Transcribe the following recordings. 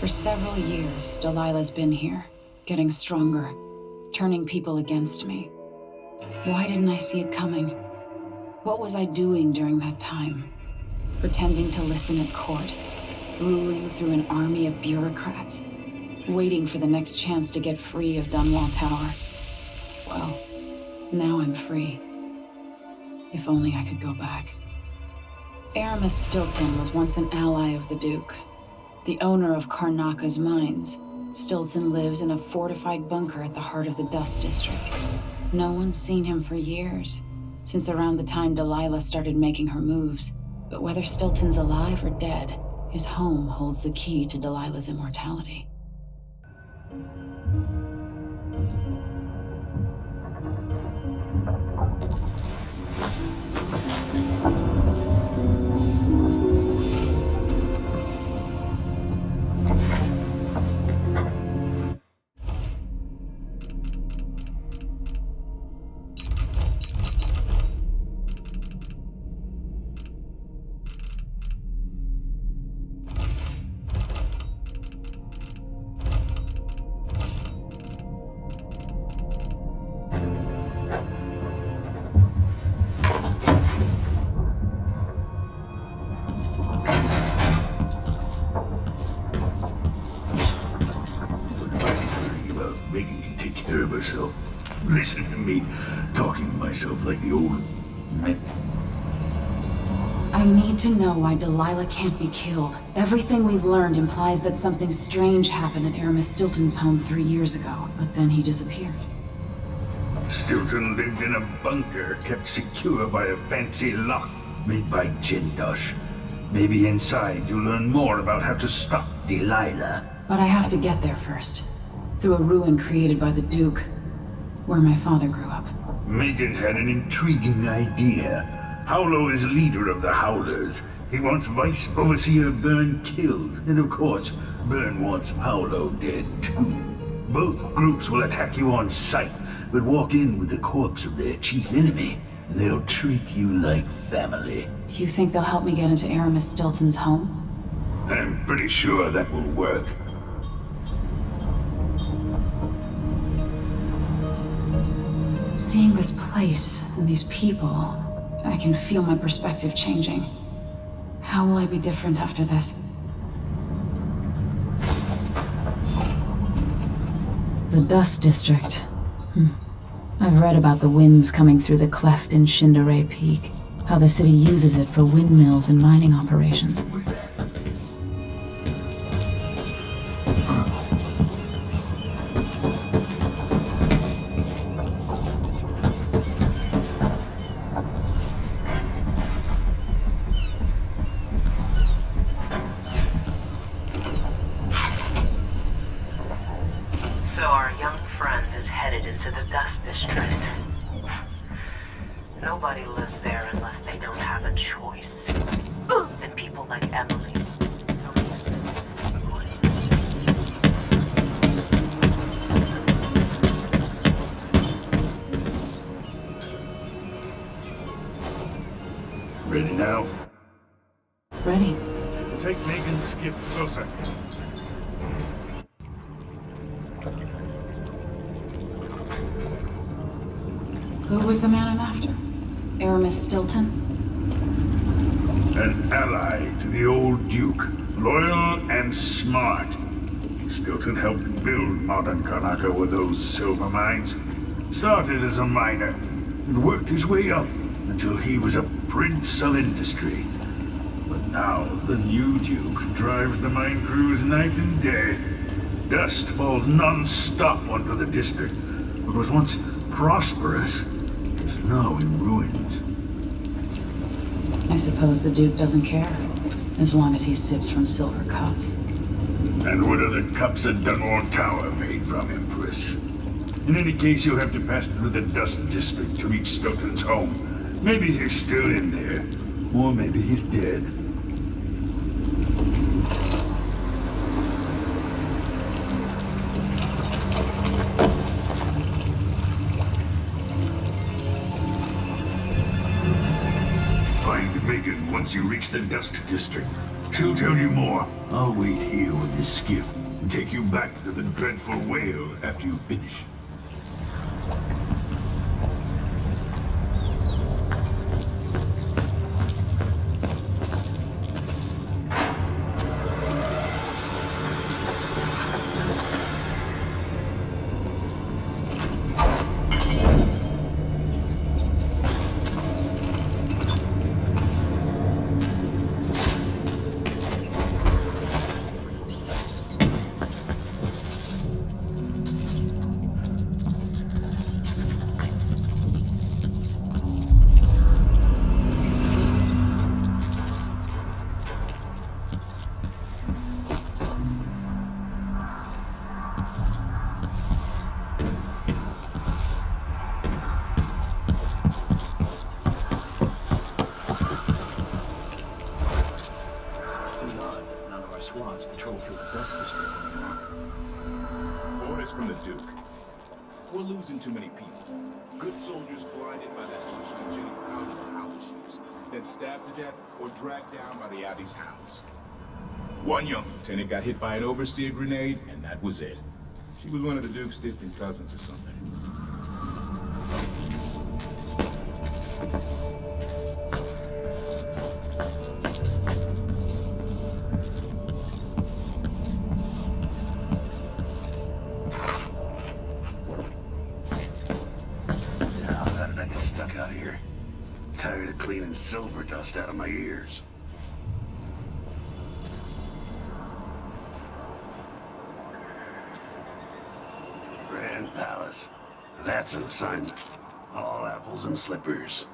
For several years, Delilah's been here, getting stronger, turning people against me. Why didn't I see it coming? What was I doing during that time? Pretending to listen at court, ruling through an army of bureaucrats, waiting for the next chance to get free of Dunwall Tower. Well, now I'm free. If only I could go back. Aramis Stilton was once an ally of the Duke, the owner of Karnaka's mines. Stilton lived in a fortified bunker at the heart of the Dust District. No one's seen him for years, since around the time Delilah started making her moves. But whether Stilton's alive or dead, his home holds the key to Delilah's immortality. Herself. Listen to me, talking to myself like the old man. I need to know why Delilah can't be killed. Everything we've learned implies that something strange happened at Aramis Stilton's home 3 years ago, but then he disappeared. Stilton lived in a bunker kept secure by a fancy lock made by Jindosh. Maybe inside you'll learn more about how to stop Delilah. But I have to get there first. Through a ruin created by the Duke, where my father grew up. Megan had an intriguing idea. Howlo is leader of the Howlers. He wants Vice Overseer Byrne killed, and of course, Byrne wants Howlo dead too. Both groups will attack you on sight, but walk in with the corpse of their chief enemy, and they'll treat you like family. You think they'll help me get into Aramis Stilton's home? I'm pretty sure that will work. Seeing this place and these people, I can feel my perspective changing. How will I be different after this? The Dust District. I've read about the winds coming through the cleft in Shindaray Peak, how the city uses it for windmills and mining operations. Nobody lives there unless they don't have a choice. And people like Emily. Ready now? Ready. Take Megan's skiff closer. Who was the man I'm after? Aramis Stilton? An ally to the old Duke, loyal and smart. Stilton helped build modern Karnaka with those silver mines. Started as a miner and worked his way up until he was a prince of industry. But now the new Duke drives the mine crews night and day. Dust falls non-stop onto the district. What was once prosperous is now in ruins. I suppose the Duke doesn't care, as long as he sips from silver cups. And what are the cups at Dunwall Tower made from, Empress? In any case, you'll have to pass through the Dust District to reach Stilton's home. Maybe he's still in there, or maybe he's dead. Find Megan once you reach the Dust District. She'll tell you more. I'll wait here with this skiff and take you back to the dreadful whale after you finish. Squads patrol through the dust district. Orders from the Duke. We're losing too many people. Good soldiers blinded by that hallucinogenic powder the Owls use, then stabbed to death or dragged down by the Abbey's hounds. One young lieutenant got hit by an overseer grenade, and that was it. She was one of the Duke's distant cousins or something. Stuck out here. Tired of cleaning silver dust out of my ears. Grand Palace. That's an assignment. All apples and slippers.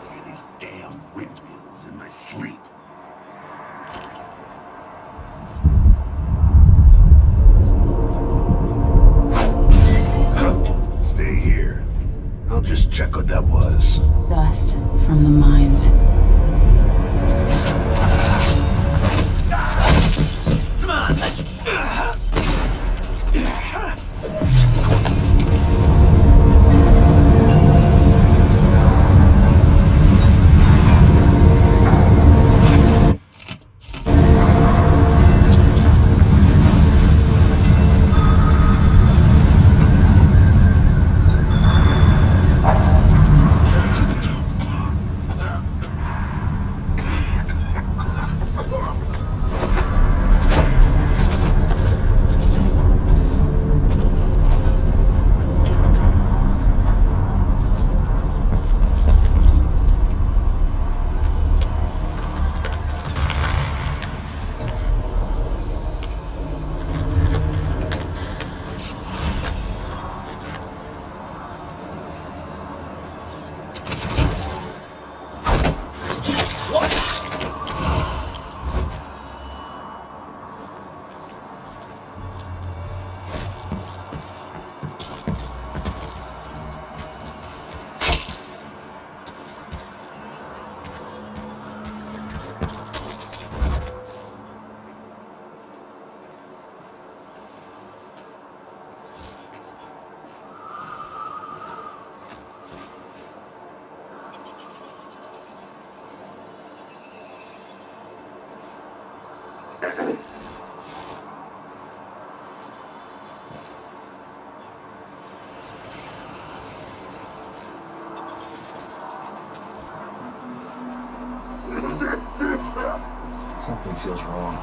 I hear these damn windmills in my sleep. Stay here. I'll just check what that was. Dust from the mines. Come on, let's... Something feels wrong.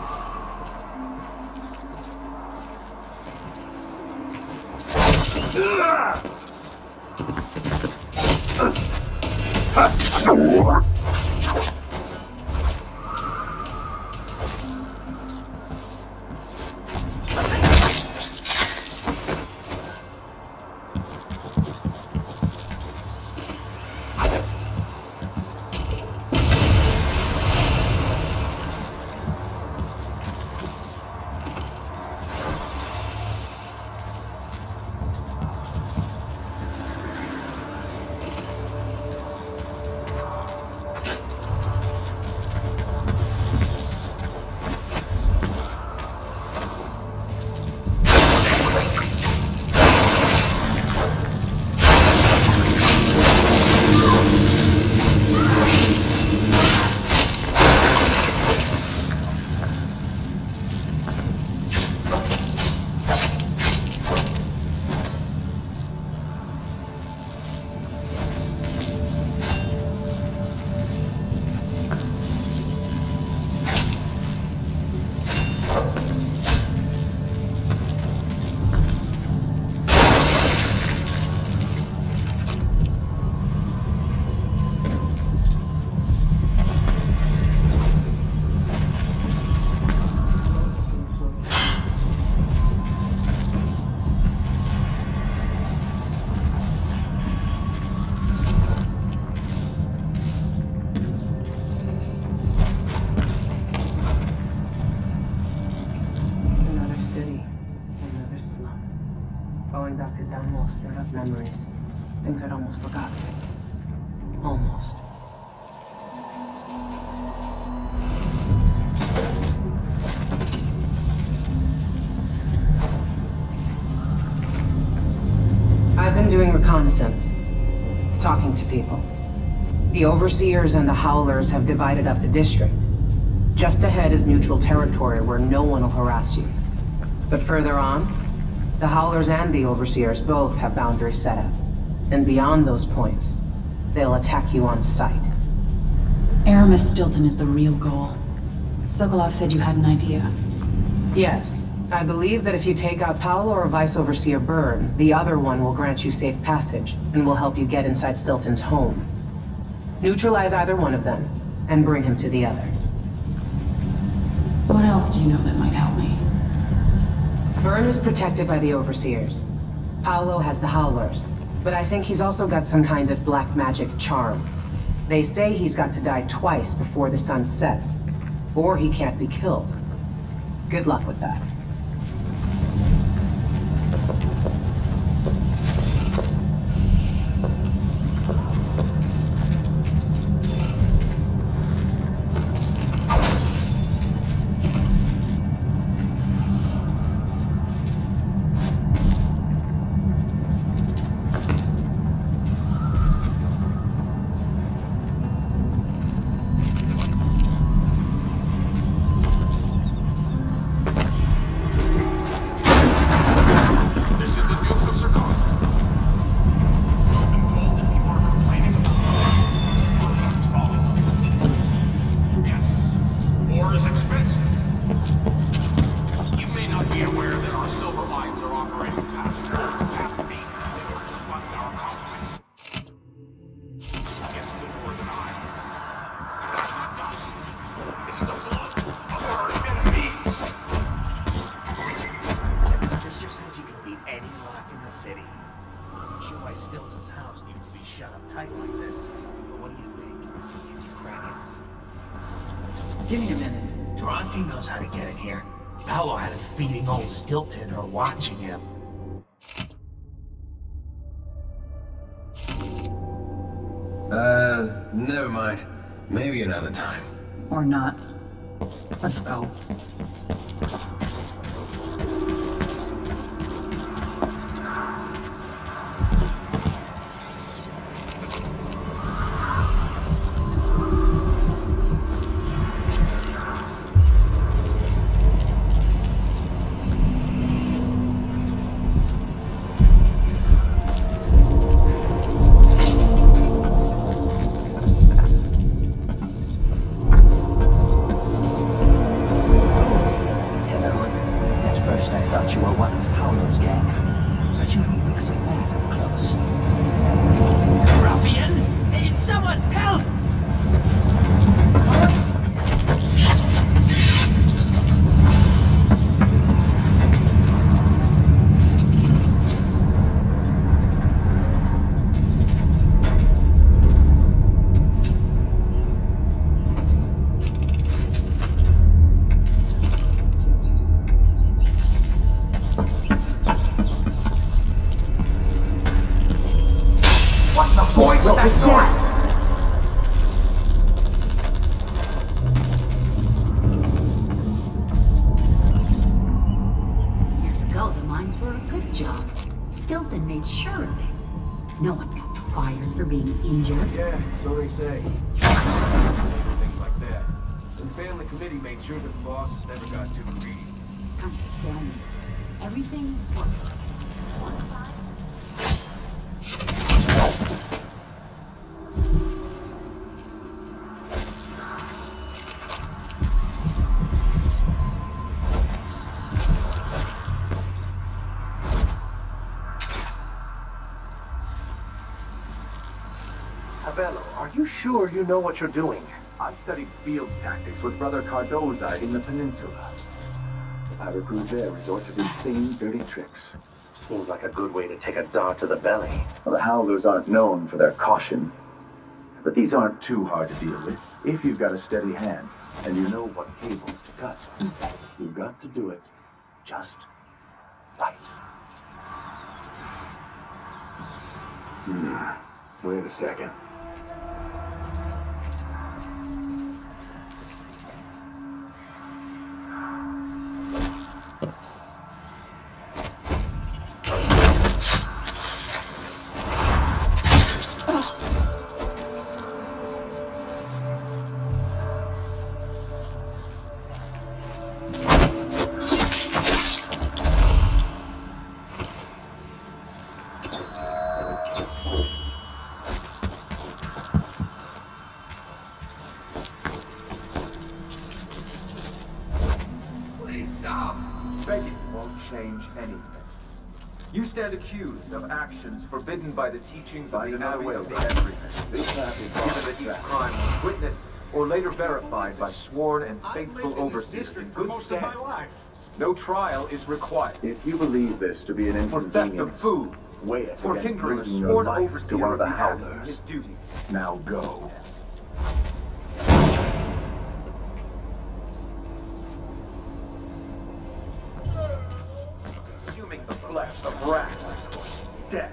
stirred up memories. Things I'd almost forgotten. Almost. I've been doing reconnaissance. Talking to people. The Overseers and the Howlers have divided up the district. Just ahead is neutral territory where no one will harass you. But further on, the Howlers and the Overseers both have boundaries set up. And beyond those points, they'll attack you on sight. Aramis Stilton is the real goal. Sokolov said you had an idea. Yes. I believe that if you take out Paolo or Vice Overseer Byrne, the other one will grant you safe passage and will help you get inside Stilton's home. Neutralize either one of them, and bring him to the other. What else do you know that might help me? Byrne is protected by the Overseers. Paolo has the Howlers, but I think he's also got some kind of black magic charm. They say he's got to die twice before the sun sets, or he can't be killed. Good luck with that. Give me a minute. Durante knows how to get in here. Paolo had him feeding old Stilton or watching him. Never mind. Maybe another time. Or not. Let's go. Years ago, the mines were a good job. Stilton made sure of it. No one got fired for being injured. Yeah, so they say. Things like that. The family committee made sure that the bosses never got too greedy. Understand me. Everything worked. One side. Bello, are you sure you know what you're doing? I've studied field tactics with Brother Cardoza in the peninsula. The pirate crews there resort to these same dirty tricks. Seems like a good way to take a dart to the belly. Well, the Howlers aren't known for their caution. But these aren't too hard to deal with, if you've got a steady hand, and you know what cables to cut. You've got to do it just right. Wait a second. Begging won't change anything. You stand accused of actions forbidden by the teachings of the Abbey of everything. This map is Given that each crime was witnessed or later verified by sworn and faithful overseers in good standing. No trial is required. If you believe this to be an For theft of inconvenience, food, weigh it for against hindering a losing your sworn life to overseer one of the of the Abbey in Howlers. his duties. Now go. Consuming the flesh of wrath, death.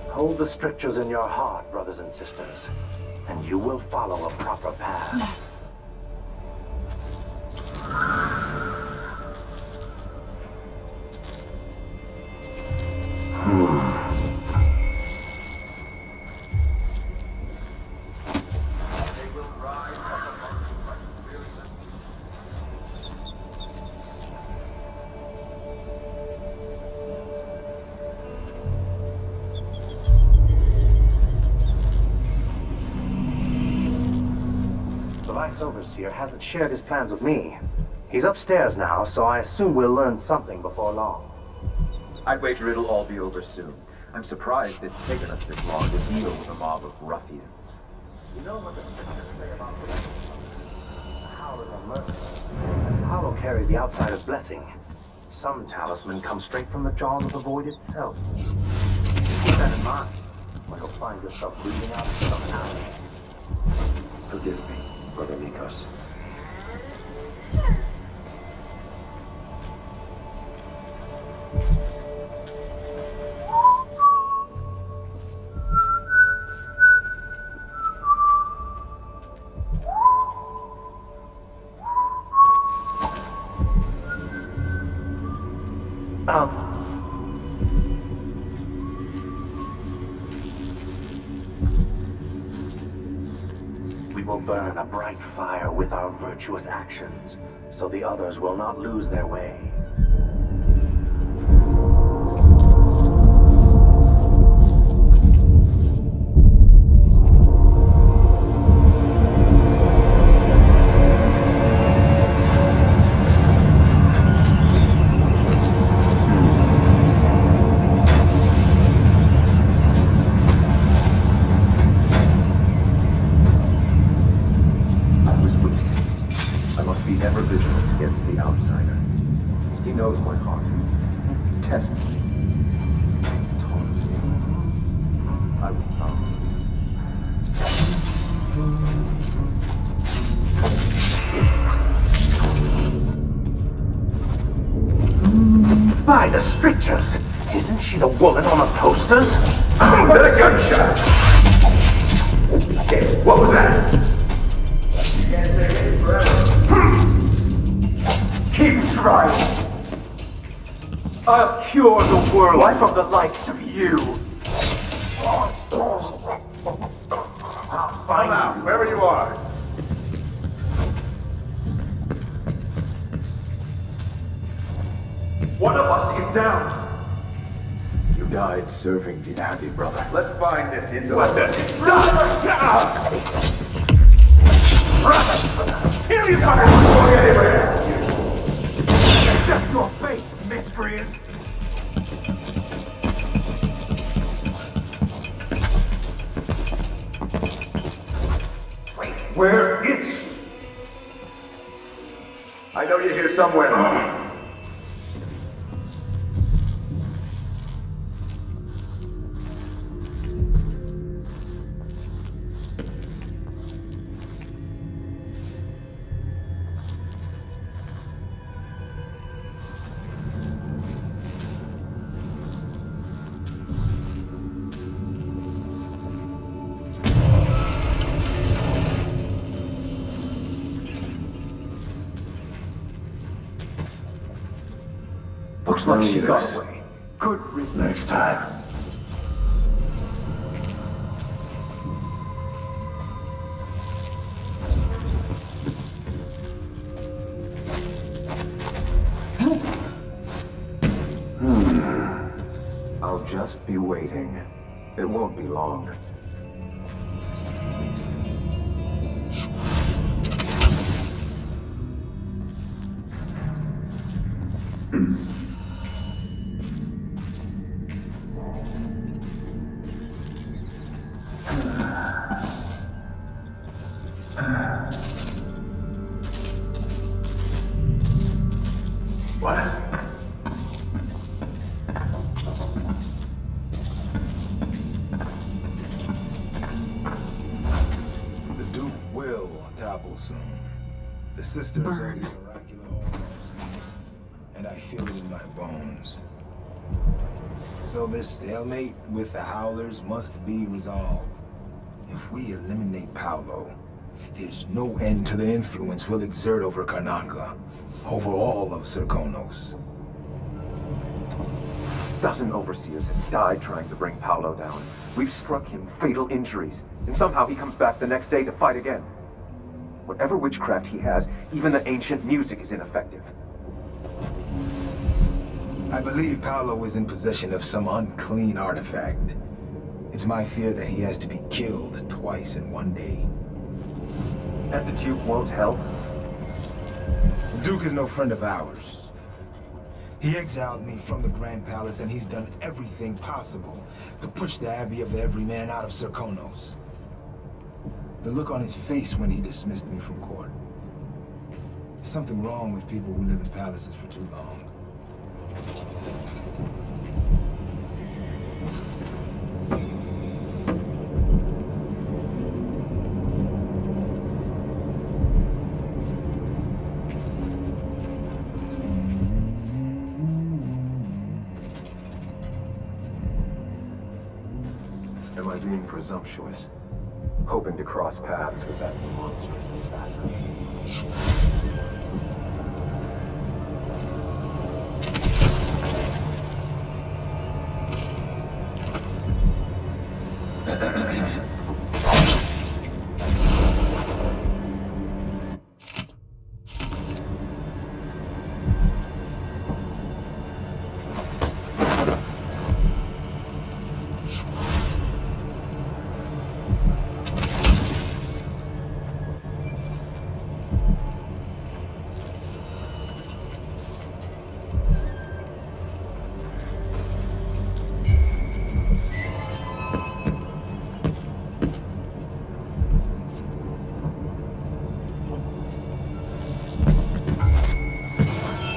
Hold the strictures in your heart, brothers and sisters, and you will follow a proper path. The Vice Overseer hasn't shared his plans with me. He's upstairs now, so I assume we'll learn something before long. I'd wager it'll all be over soon. I'm surprised it's taken us this long to deal with a mob of ruffians. You know what the scriptures say about the Howlers are merciless. The Hollow carries the outsider's blessing. Some talisman comes straight from the jaws of the void itself. Keep that in mind, or you'll find yourself breathing out some alley. Forgive me, Brother Nikos. We will burn a bright fire with our virtuous actions, so the others will not lose their way. I was wicked. I must be ever vigilant against the outsider. He knows my heart. He tests me. Taunts me. I will not. By the strictures! Isn't she the woman on the posters? Oh, that a gunshot! Okay, what was that? Keep trying! I'll cure the world from the likes of you! I'll find you wherever you are. One of us is down! You died serving the Abbey, brother. Let's find this indoor. What the? Here you come! Going anywhere! Accept your fate, miscreant! I know you're here somewhere. Looks like she got away. Good riddance. Next time. I'll just be waiting. It won't be long. What? The Duke will topple soon. The sisters are the oracular almost, and I feel it in my bones. So this stalemate with the Howlers must be resolved. If we eliminate Paolo, there's no end to the influence we'll exert over Karnaca, over all of Serkonos. A dozen overseers have died trying to bring Paolo down. We've struck him fatal injuries, and somehow he comes back the next day to fight again. Whatever witchcraft he has, even the ancient music is ineffective. I believe Paolo is in possession of some unclean artifact. It's my fear that he has to be killed twice in one day. And the Duke won't help? The Duke is no friend of ours. He exiled me from the Grand Palace, and he's done everything possible to push the Abbey of the Everyman out of Serkonos. The look on his face when he dismissed me from court. There's something wrong with people who live in palaces for too long. Am I being presumptuous? Hoping to cross paths with that monstrous assassin?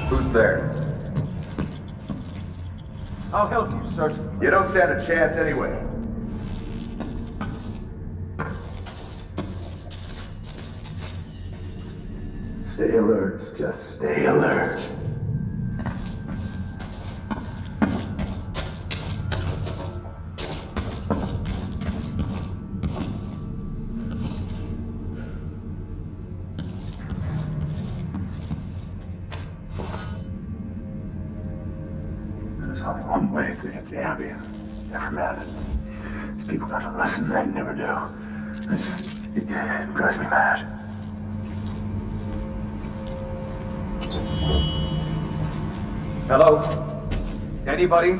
Who's there? I'll help you, certainly. You don't stand a chance anyway. Stay alert. Just stay alert. There's only one way to get the Abbey. Never mad. These people got to listen, they never do. It drives me mad. Hello? Anybody?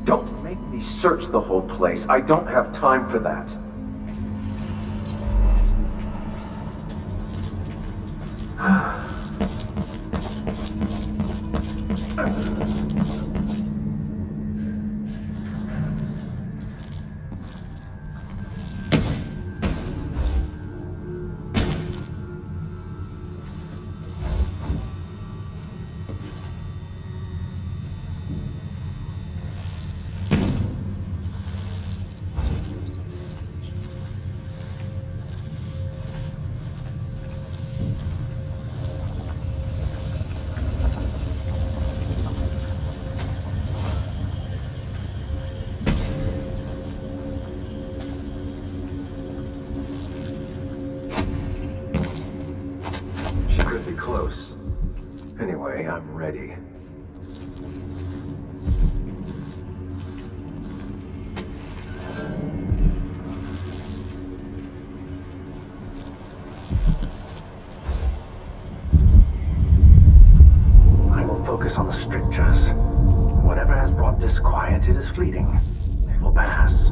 Don't make me search the whole place. I don't have time for that. close. Anyway, I'm ready. I will focus on the strictures. Whatever has brought disquiet, it is fleeting. It will pass.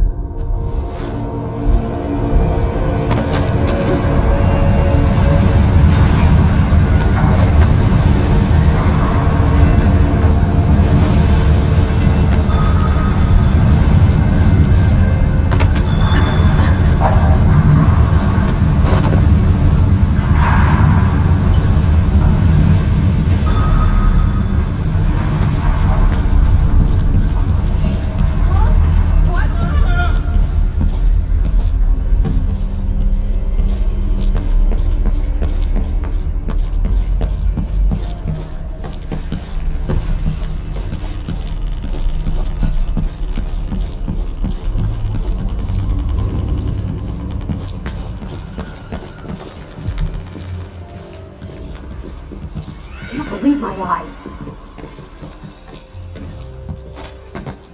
I can't believe my eyes.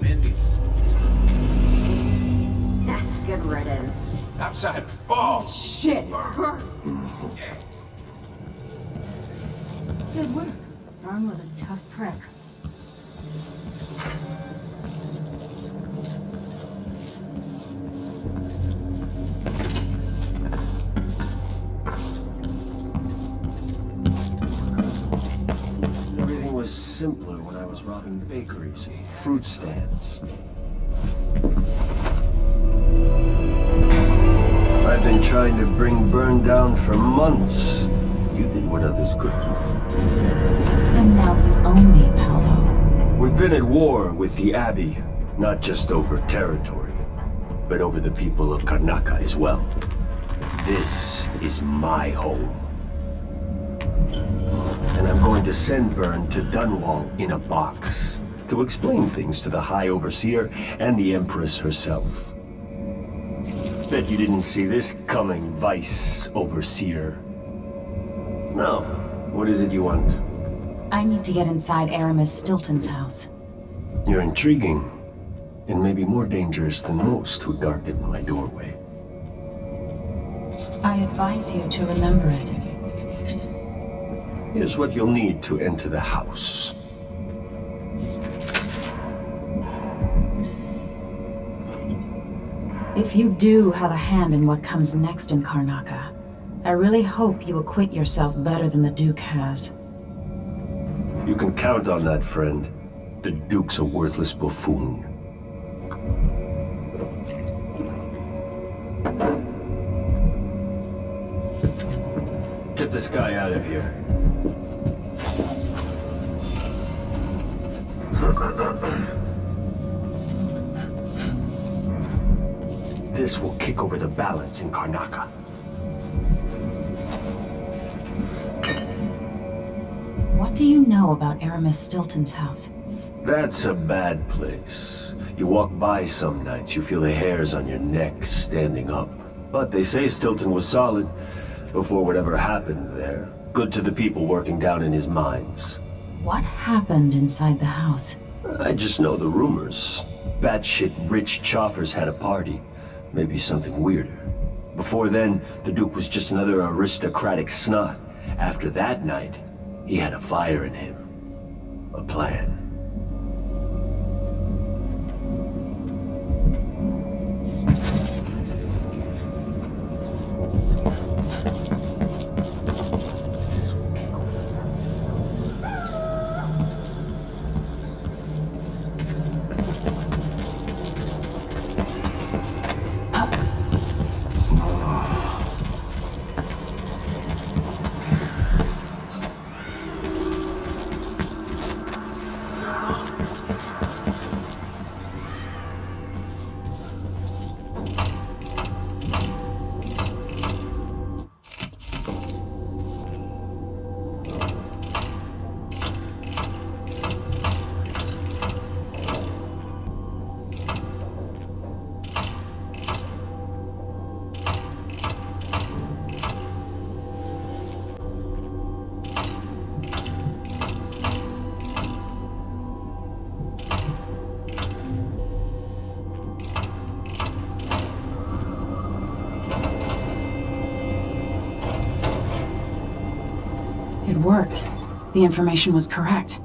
Mindy. Good riddance. Outside, fall! Shit! Good work. Vern was a tough prick. Everything was simpler when I was robbing bakeries and fruit stands. I've been trying to bring Byrne down for months. You did what others couldn't. And now you own me, Paolo. We've been at war with the Abbey, not just over territory, but over the people of Karnaca as well. This is my home. And I'm going to send Byrne to Dunwall in a box to explain things to the High Overseer and the Empress herself. Bet you didn't see this coming, Vice Overseer. No. What is it you want? I need to get inside Aramis Stilton's house. You're intriguing, and maybe more dangerous than most who darken my doorway. I advise you to remember it. Here's what you'll need to enter the house. If you do have a hand in what comes next in Karnaca, I really hope you acquit yourself better than the Duke has. You can count on that, friend. The Duke's a worthless buffoon. Get this guy out of here. This will kick over the balance in Karnaca. What do you know about Aramis Stilton's house? That's a bad place. You walk by some nights, you feel the hairs on your neck standing up. But they say Stilton was solid before whatever happened there. Good to the people working down in his mines. What happened inside the house? I just know the rumors. Batshit rich choffers had a party. Maybe something weirder. Before then, the Duke was just another aristocratic snot. After that night, he had a fire in him. A plan. It worked. The information was correct.